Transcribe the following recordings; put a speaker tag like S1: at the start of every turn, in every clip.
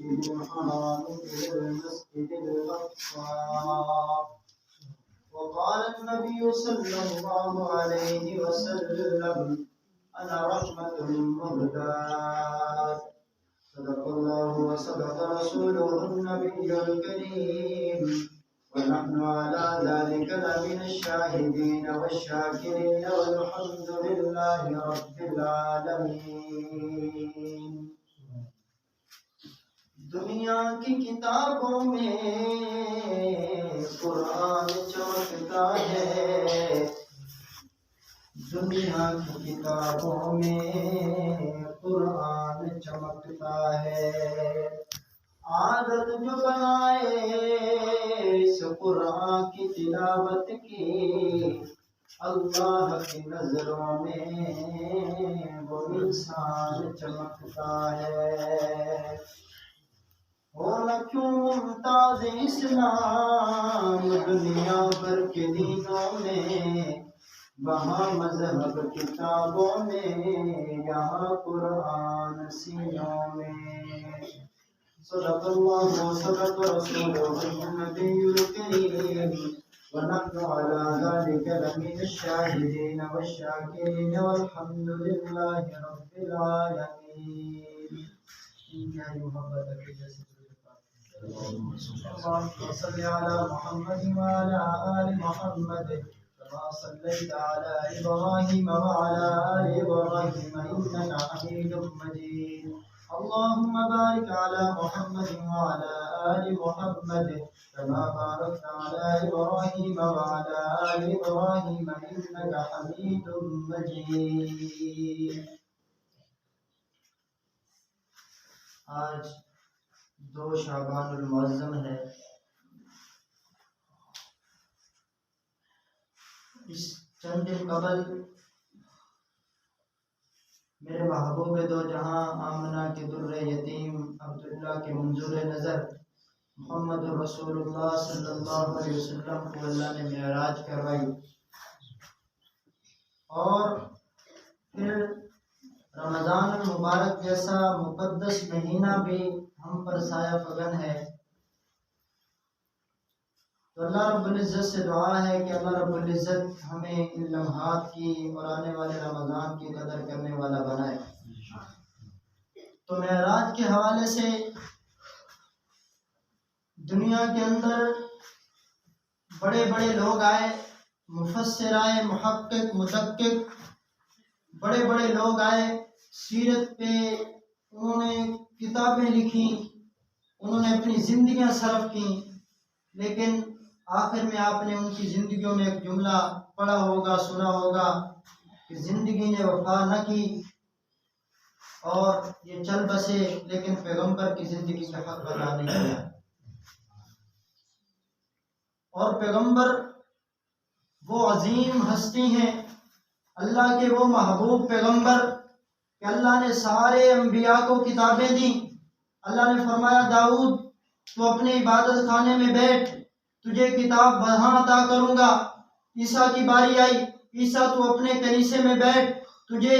S1: الحرام إلى المسجد الأقصى. وقال النبي صلى الله عليه وسلم أنا رحمة مهداة. صدق الله وصدق رسوله النبي الكريم، ونحن على ذلك لمن الشاهدين والشاكرين، والحمد لله رب العالمين. دنیا کی کتابوں میں قرآن چمکتا ہے، دنیا کی کتابوں میں قرآن چمکتا ہے. عادت جو بنائے اس قرآن کی تلاوت کی، اللہ کی نظروں میں وہ انسان چمکتا ہے. ہونا کیوں ممتاز اسلام دنیا بھر کے دینوں میں، وہاں مذہب کتابوں میں، یہاں قرآن سینوں میں. صدق اللہ وصدق رسوله النبي الكريم، ونحن على ذلك لمن الشاهدين والشاكرين، والحمد لله رب العالمين. اللهم صل على محمد وعلى آل محمد كما صليت على إبراهيم وعلى آل إبراهيم إنك حميد مجيد. اللهم بارك على محمد وعلى آل محمد كما باركت على إبراهيم وعلى آل إبراهيم إنك حميد مجيد. آج 2 شعبان المعظم ہے. اس چند دن قبل میرے محبوب دو جہاں آمنہ کے در یتیم عبداللہ کے منظور نظر محمد رسول اللہ صلی اللہ علیہ وسلم کو اللہ نے معراج کروائی، اور پھر رمضان المبارک جیسا مقدس مہینہ بھی ہم پر سایہ فگن ہے. تو اللہ رب العزت سے دعا ہے کہ اللہ رب العزت ہمیں ان لمحات کی اور آنے والے رمضان کی قدر کرنے والا بنائے. تو معراج کے حوالے سے دنیا کے اندر بڑے بڑے لوگ آئے، مفسر آئے، محقق، مدقق، بڑے بڑے لوگ آئے، سیرت پہ انہوں نے کتابیں لکھی، انہوں نے اپنی زندگیاں صرف کی، لیکن آخر میں آپ نے ان کی زندگیوں میں ایک جملہ پڑھا ہوگا، سنا ہوگا کہ زندگی نے وفا نہ کی اور یہ چل بسے، لیکن پیغمبر کی زندگی کا حق ادا نہیں کیا. اور پیغمبر وہ عظیم ہستی ہیں، اللہ کے وہ محبوب پیغمبر کہ اللہ نے سارے انبیاء کو کتابیں دیں. اللہ نے فرمایا داؤد تو اپنے عبادت خانے میں بیٹھ، تجھے کتاب وہاں عطا کروں گا. عیسیٰ کی باری آئی، عیسیٰ تو اپنے کنیسے میں بیٹھ، تجھے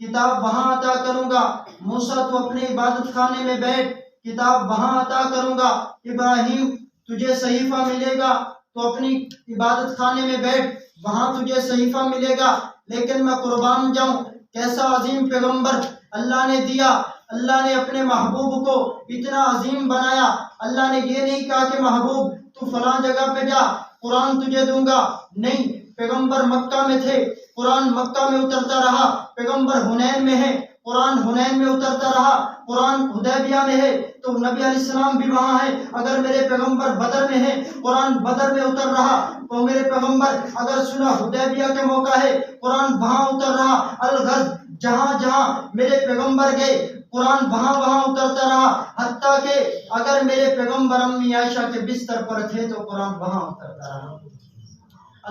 S1: کتاب وہاں عطا کروں گا. موسیٰ تو اپنے عبادت خانے میں بیٹھ، کتاب وہاں عطا کروں گا. ابراہیم تجھے صحیفہ ملے گا تو اپنی عبادت خانے میں بیٹھ، وہاں تجھے صحیفہ ملے گا. لیکن میں قربان جاؤں، کیسا عظیم پیغمبر اللہ نے دیا. اللہ نے اپنے محبوب کو اتنا عظیم بنایا. اللہ نے یہ نہیں کہا کہ محبوب تو فلاں جگہ پہ جا، قرآن تجھے دوں گا. نہیں، پیغمبر مکہ میں تھے، قرآن مکہ میں اترتا رہا. پیغمبر حنین میں ہے، قرآن حنین میں اترتا رہا. قرآن حدیبیہ میں ہے تو نبی علیہ السلام بھی وہاں ہے. اگر میرے پیغمبر بدر میں ہے، قرآن بدر میں اتر رہا. تو میرے پیغمبر اگر صلح حدیبیہ کے موقع ہے، قرآن وہاں اتر رہا. الغرض جہاں جہاں میرے پیغمبر گئے، قرآن وہاں وہاں اترتا رہا. حتیٰ کہ اگر میرے پیغمبر امی عائشہ کے بستر پر تھے تو قرآن وہاں اترتا رہا.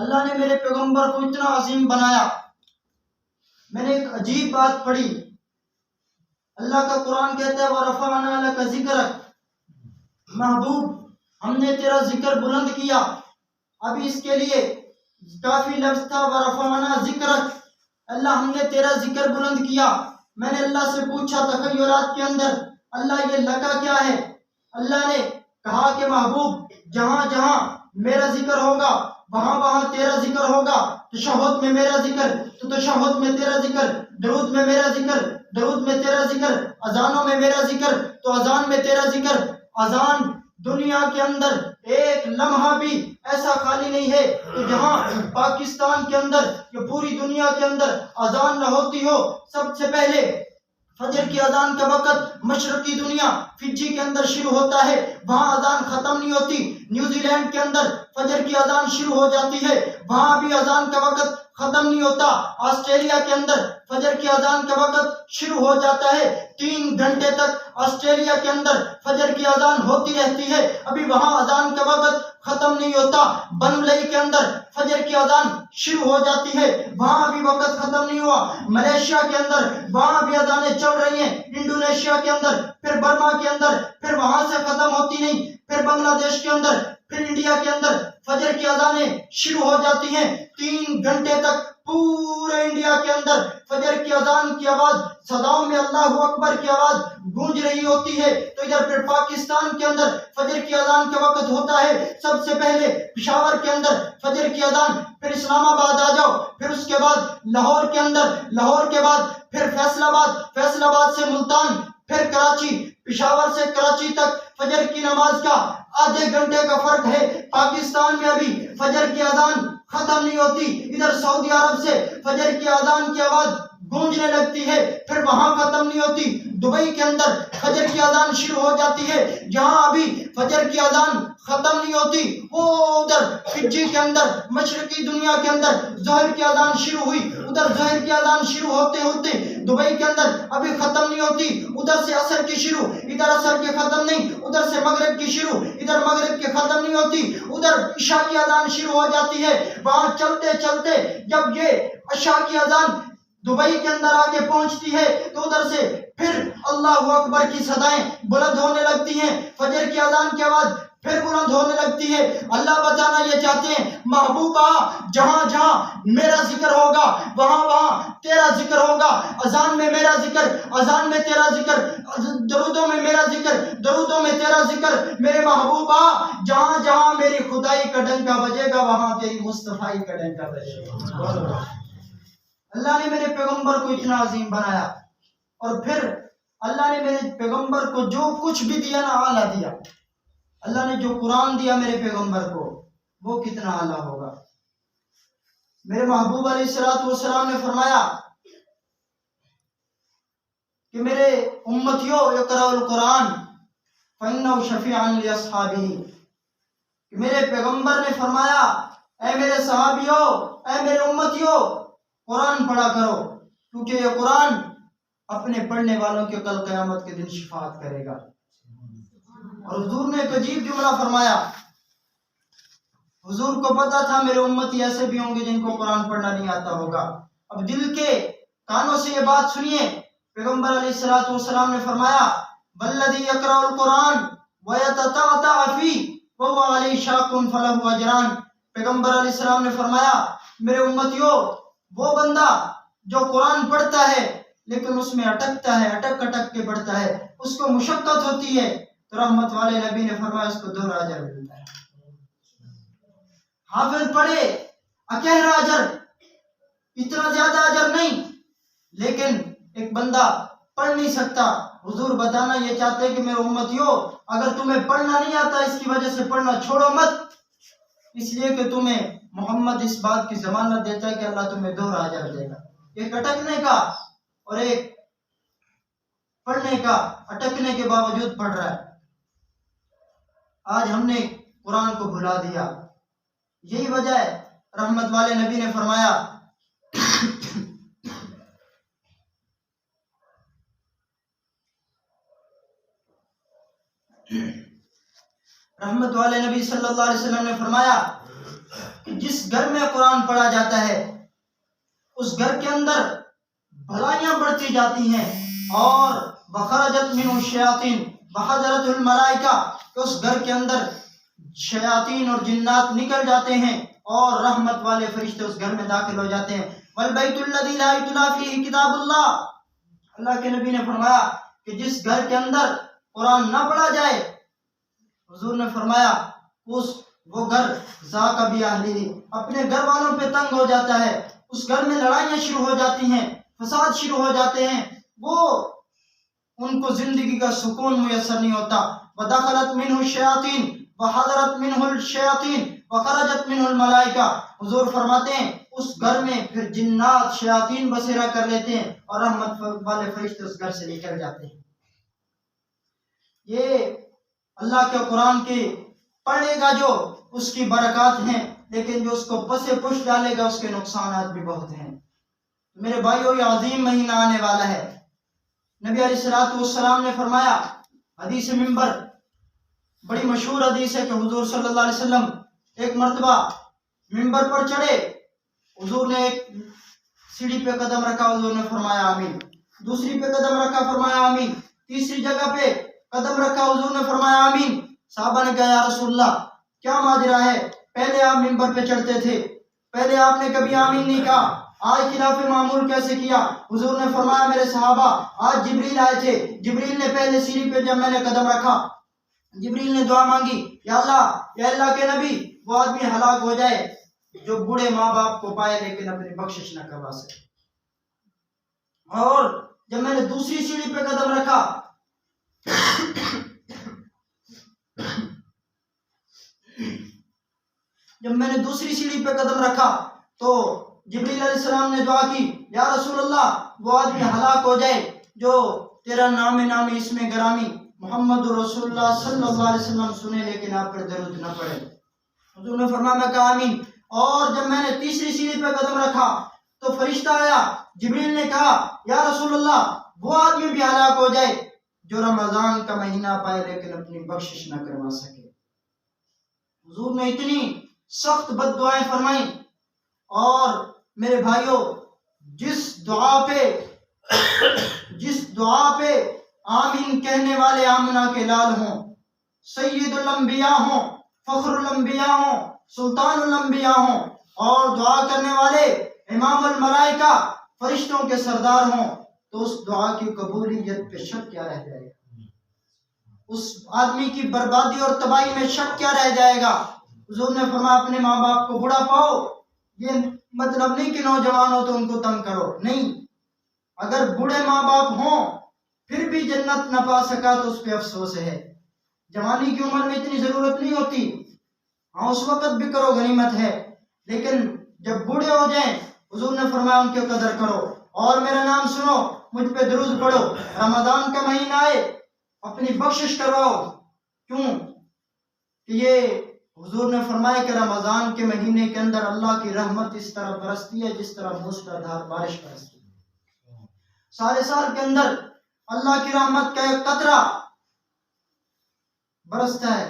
S1: اللہ نے میرے پیغمبر کو اتنا عظیم بنایا. میں نے ایک عجیب بات پڑھی، اللہ کا قرآن کہتا ہے وَرَفَعْنَا لَكَ ذِكْرَكَ، محبوب ہم نے تیرا ذکر بلند کیا. ابھی اس کے لیے کافی لفظ تھا وَرَفَعْنَا ذِكْرَكَ، اللہ ہم نے تیرا ذکر بلند کیا. میں نے اللہ سے پوچھا تخیلات کے اندر، اللہ یہ لکا کیا ہے؟ اللہ نے کہا کہ محبوب جہاں جہاں میرا ذکر ہوگا وہاں وہاں تیرا ذکر ہوگا، تشہد میں میرا ذکر تو تشہد میں تیرا ذکر، درود میں میرا ذکر درود میں تیرا ذکر، اذانوں میں میرا ذکر تو اذان میں تیرا ذکر۔ اذان دنیا کے اندر ایک لمحہ بھی ایسا خالی نہیں ہے کہ جہاں پاکستان کے اندر یا پوری دنیا کے اندر اذان نہ ہوتی ہو۔ سب سے پہلے فجر کی اذان کا وقت مشرقی دنیا فجی کے اندر شروع ہوتا ہے، وہاں اذان ختم نہیں ہوتی۔ نیوزی لینڈ کے اندر فجر کی اذان شروع ہو جاتی ہے، وہاں بھی اذان کا وقت ختم نہیں ہوتا۔ آسٹریلیا کے اندر فجر کی اذان کا وقت شروع ہو جاتا ہے، 3 گھنٹے تک آسٹریلیا کے اندر فجر کی اذان ہوتی رہتی ہے، ابھی وہاں اذان کا وقت ختم نہیں ہوتا۔ بنولئی کے اندر فجر کی اذان شروع ہو جاتی ہے، وہاں بھی وقت ختم نہیں ہوا۔ ملیشیا کے اندر وہاں بھی اذانیں چل رہی ہیں، انڈونیشیا کے اندر، پھر برما کے اندر، پھر وہاں سے ختم ہوتی نہیں، پھر بنگلہ دیش کے اندر، پھر انڈیا کے اندر فجر کی اذانیں شروع ہو جاتی ہیں۔ 3 گھنٹے تک پورے انڈیا کے اندر فجر کی اذان کی آواز، صداؤں میں اللہ اکبر کی آواز گونج رہی ہوتی ہے۔ تو ادھر پھر پاکستان کے اندر فجر کی اذان کا وقت ہوتا ہے، سب سے پہلے پشاور کے اندر فجر کی اذان، پھر اسلام آباد آ جاؤ، پھر اس کے بعد لاہور کے اندر، لاہور کے بعد پھر فیصل آباد، فیصل آباد سے ملتان، پھر کراچی، پشاور سے کراچی تک فجر کی نماز کا آدھے گھنٹے کا فرق ہے۔ پاکستان میں ابھی فجر کی اذان ختم نہیں ہوتی، ادھر سعودی عرب سے فجر کی اذان کی آواز گونجنے لگتی ہے، پھر وہاں ختم نہیں ہوتی۔ دبئی کے اندر فجر کی اذان شروع ہو جاتی ہے، جہاں ابھی فجر کی اذان ختم نہیں ہوتی، وہ ادھر فجی کے اندر مشرقی دنیا کے اندر ظہر کی اذان شروع ہوئی، ادھر ظہر کی اذان شروع ہوتے ہوتے دبئی کے اندر ابھی ختم نہیں ہوتی، ادھر سے عصر کی شروع، ادھر عصر کی ختم نہیں، ادھر سے مغرب کی شروع، ادھر مغرب کی ختم نہیں ہوتی، ادھر عشاء کی اذان شروع ہو جاتی ہے۔ وہاں چلتے چلتے جب یہ عشاء کی اذان دبئی کے اندر آگے پہنچتی ہے تو ادھر سے پھر اللہ اکبر کی صدائیں بلند ہونے لگتی ہیں، فجر کی اذان کی آواز پھر بلند ہونے لگتی ہے۔ اللہ بتانا یہ چاہتے ہیں محبوبہ جہاں جہاں میرا ذکر ہوگا وہاں وہاں تیرا ذکر ہوگا، اذان میں میرا ذکر، اذان میں تیرا ذکر، درودوں میں میرا ذکر، درودوں میں تیرا ذکر۔ میرے محبوبہ جہاں جہاں میری خدائی کا ڈنکا بجے گا وہاں تیری مصطفائی کا ڈنکا بجے گا۔ اللہ نے میرے پیغمبر کو اتنا عظیم بنایا، اور پھر اللہ نے میرے پیغمبر کو جو کچھ بھی دیا نا اعلیٰ دیا۔ اللہ نے جو قرآن دیا میرے پیغمبر کو وہ کتنا اعلیٰ ہوگا۔ میرے محبوب علیہ الصلوۃ والسلام نے فرمایا کہ میرے امتیوں اقرأوا القرآن فإنه شفیع لأصحابہ۔ میرے پیغمبر نے فرمایا اے میرے صحابیوں، اے میرے امتیوں، قرآن پڑھا کرو، کیونکہ یہ قرآن اپنے پڑھنے والوں کے کل قیامت کے دن شفاعت کرے گا۔ اور حضور نے ایک عجیب جملہ فرمایا، حضور کو پتا تھا میرے امتی ایسے بھی ہوں گے جن کو قرآن پڑھنا نہیں آتا ہوگا۔ اب دل کے کانوں سے یہ بات سنیے، پیغمبر علیہ الصلوۃ والسلام نے فرمایا والذی یقرأ القرآن ویتتعتع فیہ وہو علیہ شاق فلہ اجران۔ پیغمبر علیہ السلام نے فرمایا میرے امتیوں، وہ بندہ جو قرآن پڑھتا ہے لیکن اس میں اٹکتا ہے، اٹک اٹک کے پڑھتا ہے، اس کو مشقت ہوتی ہے، تو رحمت والے نبی نے فرمایا اس کو 2 اجر ملتا ہے۔ حافظ پڑھے اکہرا اجر، اتنا زیادہ اجر نہیں، لیکن ایک بندہ پڑھ نہیں سکتا۔ حضور بتانا یہ چاہتے ہیں کہ میرے امتیوں اگر تمہیں پڑھنا نہیں آتا اس کی وجہ سے پڑھنا چھوڑو مت، اس لیے کہ تمہیں محمد اس بات کی ضمانت دیتا ہے کہ اللہ تمہیں 2 اجر دے گا، ایک اٹکنے کا اور ایک پڑھنے کا۔ اٹکنے کے باوجود پڑھ رہا ہے۔ آج ہم نے قرآن کو بھلا دیا، یہی وجہ ہے۔ رحمت والے نبی نے فرمایا رحمت والے نبی صلی اللہ علیہ وسلم نے فرمایا کہ جس گھر میں قرآن پڑھا جاتا ہے اس گھر کے اندر بھلائیاں بڑھتی جاتی ہیں، اور وخرجت منہ الشیاطین وحضرت الملائکہ، کہ اس گھر کے اندر شیاطین اور جنات نکل جاتے ہیں اور رحمت والے فرشتے اس گھر میں داخل ہو جاتے ہیں۔ والبیت الذی لا یتلی فیہ کتاب اللہ، اللہ کے نبی نے فرمایا کہ جس گھر کے اندر قرآن نہ پڑھا جائے حضور نے فرمایا وہ گھر ذاق بیاہلہ، اپنے گھر والوں پہ تنگ ہو جاتا ہے، اس گھر میں لڑائیاں شروع ہو جاتی ہیں، فساد شروع ہو جاتے ہیں، وہ ان کو زندگی کا سکون میسر نہیں ہوتا۔ وَدَخَلَتْ مِنْهُ الشَّيَاطِينُ وَحَضَرَتْ مِنْهُ الشَّيَاطِينُ وَخَرَجَتْ مِنْهُ الْمَلَائِكَةُ، حضور فرماتے ہیں اس گھر میں پھر جنات شیاطین بسیرا کر لیتے ہیں اور رحمت والے فرشتے اس گھر سے نکل جاتے ہیں۔ یہ اللہ کے قرآن کے پڑھے گا جو اس کی برکات ہیں، لیکن جو اس کو پسے پش ڈالے گا اس کے نقصانات بھی بہت ہیں۔ میرے بھائیو، یہ عظیم مہینہ آنے والا ہے۔ نبی علیہ الصلوۃ والسلام نے فرمایا، حدیث منبر بڑی مشہور حدیث ہے کہ حضور صلی اللہ علیہ وسلم ایک مرتبہ منبر پر چڑھے، حضور نے ایک سیڑھی پہ قدم رکھا، حضور نے فرمایا آمین، دوسری پہ قدم رکھا، فرمایا آمین، تیسری جگہ پہ قدم رکھا، حضور نے فرمایا آمین۔ صحابہ نے کہا یا رسول اللہ کیا ماجرا ہے؟ پہلے آپ منبر پہ چڑھتے تھے، پہلے آپ نے کبھی آمین نہیں کہا، آج خلاف معمول کیسے کیا؟ حضور نے فرمایا میرے صحابہ، آج جبریل آئے تھے، جبریل نے پہلے سیڑھی پہ جب میں نے قدم رکھا، جبریل نے دعا مانگی، یا اللہ کے نبی، وہ آدمی ہلاک ہو جائے جو بوڑھے ماں باپ کو پائے لیکن اپنی بخشش نہ کروا سکے۔ اور جب میں نے دوسری سیڑھی پہ قدم رکھا تو جبریل علیہ السلام نے دعا کی، یا رسول اللہ وہ آدمی ہلاک ہو جائے جو تیرا نام اسم گرامی محمد رسول اللہ صلی اللہ علیہ وسلم سنے لیکن آپ پر درود نہ پڑے۔ حضور نے فرمایا میں کہا آمین۔ اور جب میں نے تیسری سیڑھی پہ قدم رکھا تو فرشتہ آیا، جبریل نے کہا یا رسول اللہ وہ آدمی بھی ہلاک ہو جائے جو رمضان کا مہینہ پائے لیکن اپنی بخشش نہ کروا سکے۔ حضور نے اتنی سخت بد دعائیں فرمائیں۔ اور میرے بھائیوں، جس دعا پہ آمین کہنے والے آمنہ کے لال ہوں، سید الانبیاء ہوں، فخر الانبیاء ہوں، سلطان الانبیاء ہوں، اور دعا کرنے والے امام الملائکہ فرشتوں کے سردار ہوں، تو اس دعا کی قبولیت پہ شک کیا رہ جائے گا؟ اس آدمی کی بربادی اور تباہی میں شک کیا رہ جائے گا؟ حضور نے فرمایا اپنے ماں باپ کو بڑھا پاؤ، یہ مطلب نہیں کہ نوجوان ہو تو ان کو تنگ کرو، نہیں، اگر بوڑھے ماں باپ ہوں پھر بھی جنت نہ پا سکا تو اس پہ افسوس ہے۔ جوانی کی عمر میں اتنی ضرورت نہیں ہوتی، ہاں اس وقت بھی کرو غنیمت ہے، لیکن جب بوڑھے ہو جائیں حضور نے فرمایا ان کی قدر کرو اور میرا نام سنو، مجھ پہ درود پڑھو، رمضان کا مہینہ آئے اپنی بخشش کرواؤ۔ کیوں کہ یہ حضور نے فرمایا کہ رمضان کے مہینے کے اندر اللہ کی رحمت اس طرح برستی ہے جس طرح موسلادھار بارش برستی ہے۔ سارے سال کے اندر اللہ کی رحمت کا ایک قطرہ برستا ہے،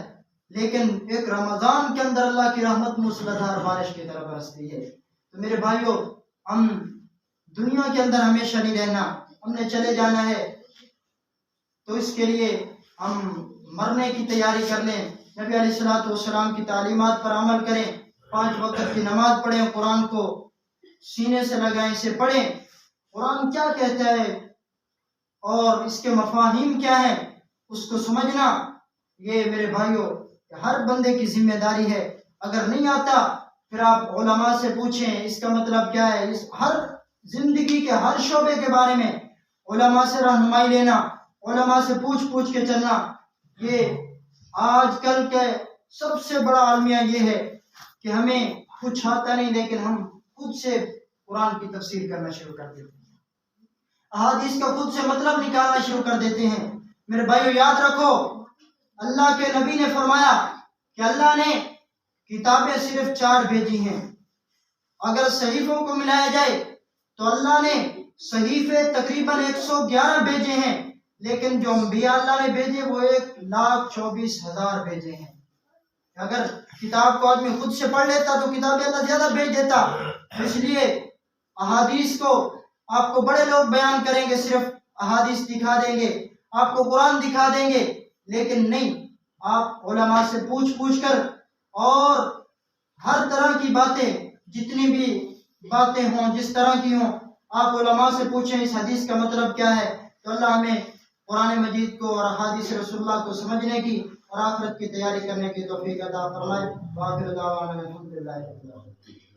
S1: لیکن ایک رمضان کے اندر اللہ کی رحمت موسلادھار بارش کی طرح برستی ہے۔ تو میرے بھائیوں، ہم دنیا کے اندر ہمیشہ نہیں رہنا، ہم نے چلے جانا ہے، تو اس کے لیے ہم مرنے کی تیاری کر لیں، نبی علیہ الصلوۃ والسلام کی تعلیمات پر عمل کریں، 5 وقت کی نماز پڑھیں، قرآن کو سینے سے لگائیں، اسے پڑھیں، قرآن کیا کہتا ہے اور اس کے مفاہیم کیا ہیں اس کو سمجھنا، یہ میرے بھائیوں ہر بندے کی ذمہ داری ہے۔ اگر نہیں آتا پھر آپ علماء سے پوچھیں اس کا مطلب کیا ہے، اس ہر زندگی کے ہر شعبے کے بارے میں علماء سے رہنمائی لینا، علماء سے پوچھ کے چلنا۔ یہ آج کل کے سب سے بڑا المیہ یہ ہے کہ ہمیں کچھ آتا نہیں لیکن ہم خود سے قرآن کی تفسیر کرنا شروع کر دیتے ہیں، احادیث کا خود سے مطلب نکالنا شروع کر دیتے ہیں۔ میرے بھائیو یاد رکھو، اللہ کے نبی نے فرمایا کہ اللہ نے کتابیں صرف 4 بھیجی ہیں، اگر صحیفوں کو ملایا جائے تو اللہ نے صحیفے تقریباً 111 بھیجے ہیں، لیکن جو انبیاء اللہ نے بھیجے وہ 1,24,000 بھیجے ہیں۔ اگر کتاب کو آدمی خود سے پڑھ لیتا تو کتابیں اللہ زیادہ بھیج دیتا۔ اس لیے احادیث کو آپ کو بڑے لوگ بیان کریں گے، صرف احادیث دکھا دیں گے، آپ کو قرآن دکھا دیں گے، لیکن نہیں، آپ علماء سے پوچھ کر اور ہر طرح کی باتیں، جتنی بھی باتیں ہوں جس طرح کی ہوں، آپ علماء سے پوچھیں اس حدیث کا مطلب کیا ہے، تو اللہ ہمیں قرآن مجید کو اور احادیث رسول اللہ کو سمجھنے کی اور آخرت کی تیاری کرنے کی توفیق عطا فرمائے۔ وآخر دعوانا الحمدللہ رب العالمین۔